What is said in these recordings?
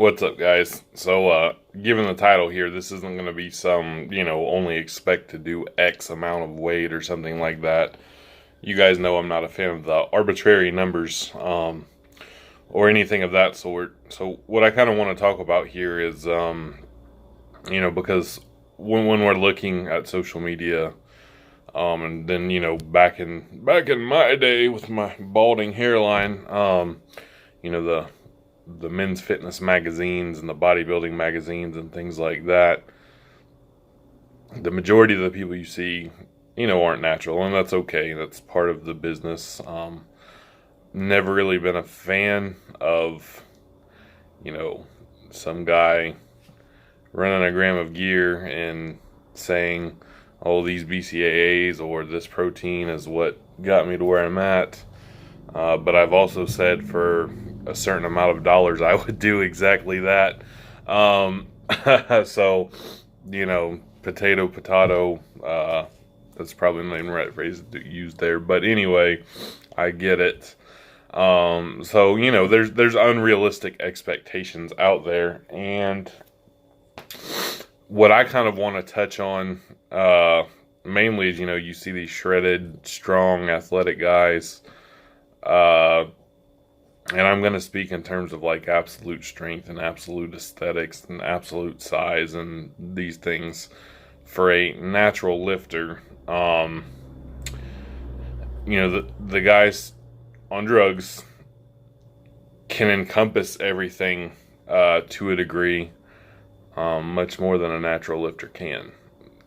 What's up, guys? So, given the title here, this isn't going to be some, only expect to do X amount of weight or something like that. You guys know I'm not a fan of the arbitrary numbers, or anything of that sort. So, what I kind of want to talk about here is, because when we're looking at social media, and then, back in my day with my balding hairline, the men's fitness magazines and the bodybuilding magazines and things like that, the majority of the people you see, aren't natural, and that's okay. That's part of the business. Never really been a fan of, some guy running a gram of gear and saying, oh, these BCAAs or this protein is what got me to where I'm at. But I've also said for a certain amount of dollars, I would do exactly that. So, potato, that's probably not even the right phrase to use there. But anyway, I get it. There's unrealistic expectations out there. And what I kind of want to touch on, mainly is, you see these shredded, strong, athletic guys, and I'm going to speak in terms of like absolute strength and absolute aesthetics and absolute size and these things for a natural lifter. The guys on drugs can encompass everything to a degree, much more than a natural lifter can.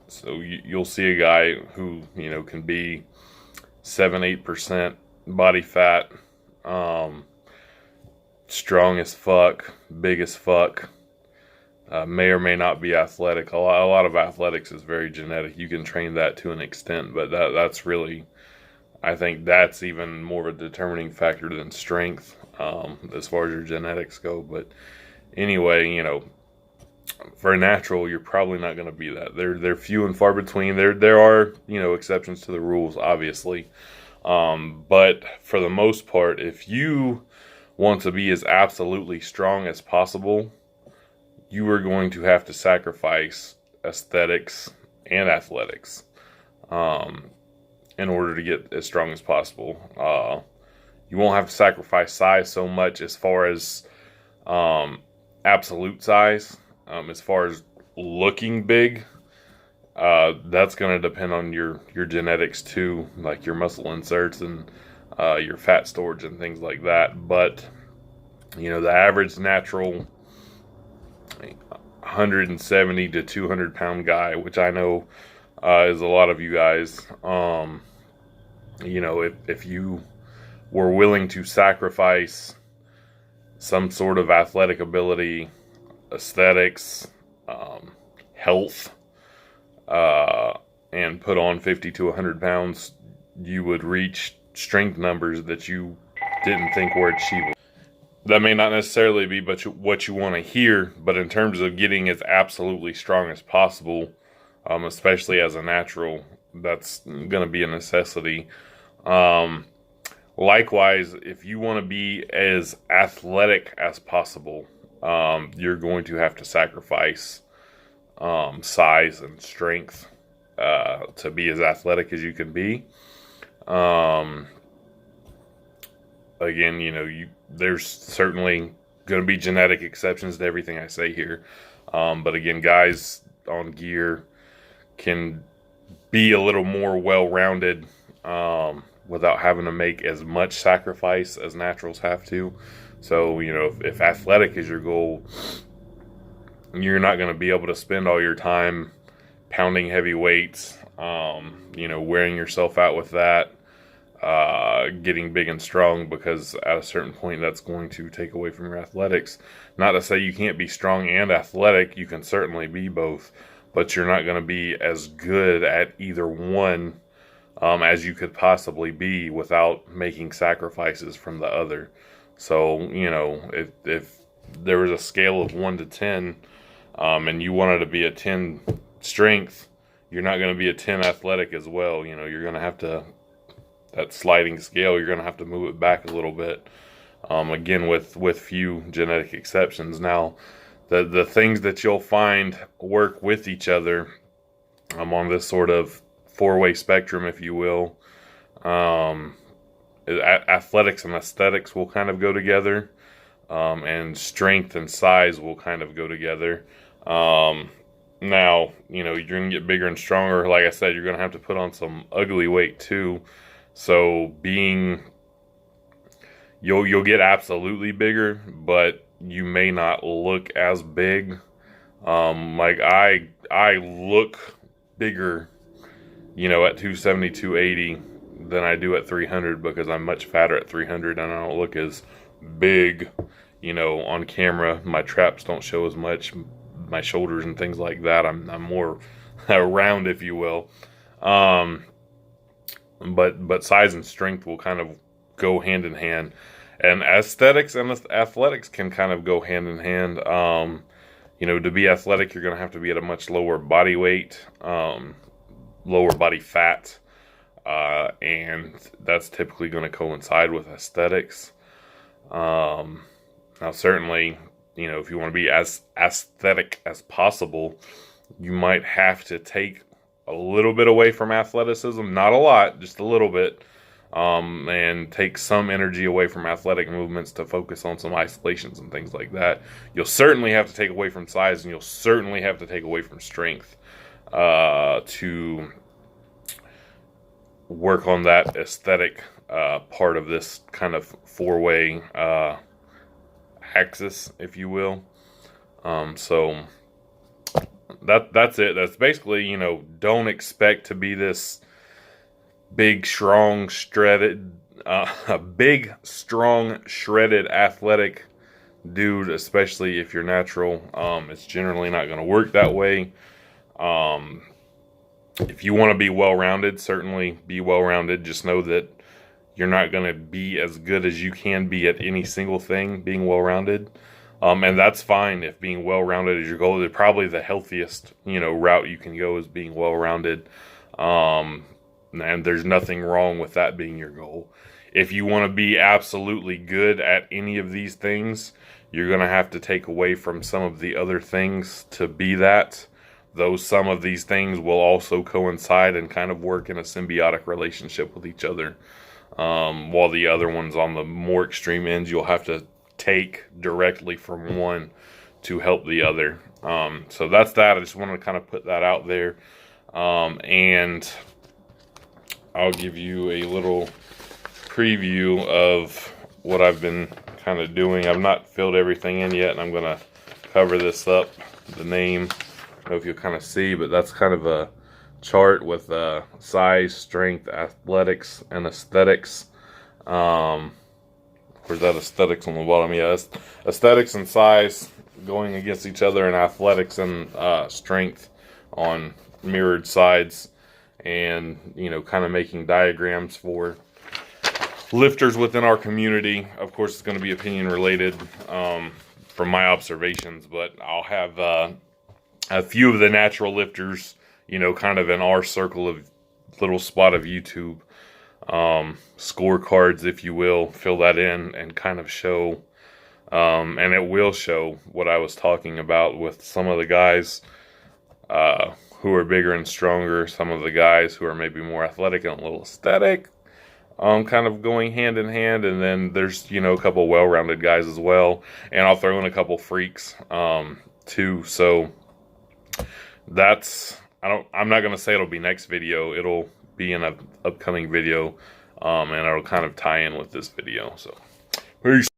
So you'll see a guy who, can be 7-8% body fat, strong as fuck, big as fuck, may or may not be athletic. A lot of athletics is very genetic. You can train that to an extent, but that's really, I think that's even more of a determining factor than strength, as far as your genetics go. But anyway, for a natural, you're probably not going to be that. They're few and far between. There are, exceptions to the rules, obviously. But for the most part, if you want to be as absolutely strong as possible, you are going to have to sacrifice aesthetics and athletics, in order to get as strong as possible. You won't have to sacrifice size so much as far as, absolute size. As far as looking big, that's going to depend on your genetics too, like your muscle inserts and your fat storage and things like that. But the average natural 170 to 200 pound guy, which I know is a lot of you guys, if you were willing to sacrifice some sort of athletic ability, aesthetics, health, and put on 50 to 100 pounds, you would reach strength numbers that you didn't think were achievable. That may not necessarily be what you want to hear, but in terms of getting as absolutely strong as possible, especially as a natural, that's going to be a necessity. Likewise, if you want to be as athletic as possible, you're going to have to sacrifice size and strength to be as athletic as you can be. Again, there's certainly going to be genetic exceptions to everything I say here. But again, guys on gear can be a little more well-rounded, without having to make as much sacrifice as naturals have to. So, if athletic is your goal, you're not going to be able to spend all your time pounding heavy weights, wearing yourself out with that, getting big and strong, because at a certain point that's going to take away from your athletics. Not to say you can't be strong and athletic, you can certainly be both, but you're not going to be as good at either one as you could possibly be without making sacrifices from the other. So, if there was a scale of 1 to 10, and you wanted to be a 10 strength, you're not going to be a 10 athletic as well. You're going to have to, that sliding scale, you're going to have to move it back a little bit. Again, with few genetic exceptions. Now, the things that you'll find work with each other on this sort of four-way spectrum, if you will. Athletics and aesthetics will kind of go together, and strength and size will kind of go together. Now, you're going to get bigger and stronger. Like I said, you're going to have to put on some ugly weight too. So you'll get absolutely bigger, but you may not look as big. Like I look bigger, at 270, 280 than I do at 300 because I'm much fatter at 300 and I don't look as big, on camera. My traps don't show as much, my shoulders and things like that. I'm more round, if you will. But size and strength will kind of go hand in hand, and aesthetics and athletics can kind of go hand in hand. To be athletic, you're going to have to be at a much lower body weight, lower body fat, and that's typically going to coincide with aesthetics. Now, certainly, if you want to be as aesthetic as possible, you might have to take a little bit away from athleticism, not a lot, just a little bit, and take some energy away from athletic movements to focus on some isolations and things like that. You'll certainly have to take away from size, and you'll certainly have to take away from strength to work on that aesthetic part of this kind of four-way axis, if you will. So that's it. That's basically, don't expect to be this big, strong, shredded athletic dude, especially if you're natural. It's generally not going to work that way. If you want to be well-rounded, certainly be well-rounded. Just know that you're not going to be as good as you can be at any single thing being well-rounded. And that's fine if being well-rounded is your goal. It's probably the healthiest, route you can go is being well-rounded. And there's nothing wrong with that being your goal. If you want to be absolutely good at any of these things, you're going to have to take away from some of the other things to be that. Though some of these things will also coincide and kind of work in a symbiotic relationship with each other. While the other ones on the more extreme ends, you'll have to take directly from one to help the other. So that's that. I just wanted to kind of put that out there. And I'll give you a little preview of what I've been kind of doing. I've not filled everything in yet, and I'm going to cover this up, the name. I don't know if you'll kind of see, but that's kind of a chart with size, strength, athletics, and aesthetics. Where's that aesthetics on the bottom? Yeah, aesthetics and size going against each other, and athletics and strength on mirrored sides, and kind of making diagrams for lifters within our community. Of course, it's going to be opinion related from my observations, but I'll have a few of the natural lifters, kind of in our circle of little spot of YouTube, scorecards, if you will, fill that in and kind of show, and it will show what I was talking about with some of the guys who are bigger and stronger, some of the guys who are maybe more athletic and a little aesthetic, kind of going hand in hand, and then there's, a couple well-rounded guys as well, and I'll throw in a couple freaks, too. So I'm not going to say it'll be next video. It'll be in an upcoming video, and it'll kind of tie in with this video. So, peace.